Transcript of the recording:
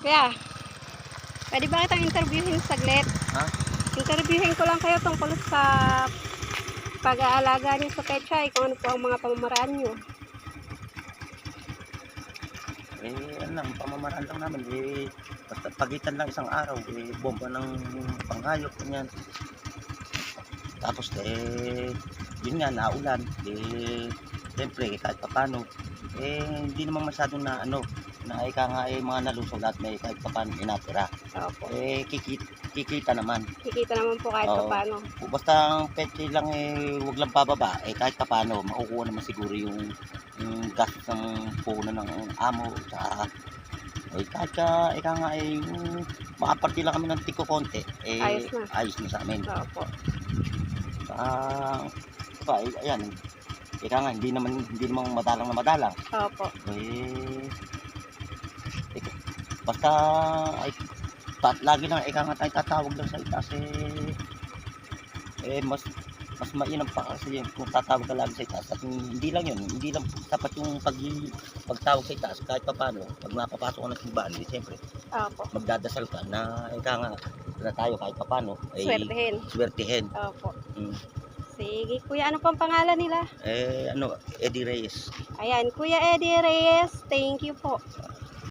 Kuya, pwede ba kitang interviewin saglit? Ha? Interviewin ko lang kayo tungkol sa pag-aalaga niyo sa pechay, kung ano po ang mga pamamaraan niyo. Ano lang, pamamaraan lang namin, basta pagitan lang isang araw, bomba ng panghayop, ganyan. Tapos, yun nga, naulan, siyempre, kahit papaano, hindi naman masyadong na ano, na ika nga, mga nalusog lahat may kahit papaano inatira. Opo. Kikita naman. Kikita naman po kahit Oo. paano. Basta ang petche lang, wag lang pababa, kahit papaano, makukuha naman siguro yung gastos ng puhunan ng amo, tsaka kahit ika nga, yung makaparte lang kami ng tiko konti, Ayos na. ayos na sa amin. Opo. Diba, ayan, ika nga, hindi naman madalang na madalang. Opo. Eh, basta, lagi lang ika nga tayo tatawag lang sa itaas, mas mainam pa kasi kung tatawag ka lagi sa itaas at hindi lang yun, hindi lang sapat yung pagtawag sa itaas kahit papaano pag napapasok ka ng simbahan, siyempre Opo. magdadasal ka na ika nga na tayo kahit papaano ay Swertihin. swertihin. Opo. Sige, kuya, ano pang pangalan nila? Eddie Reyes. Ayan, Kuya Eddie Reyes, thank you po.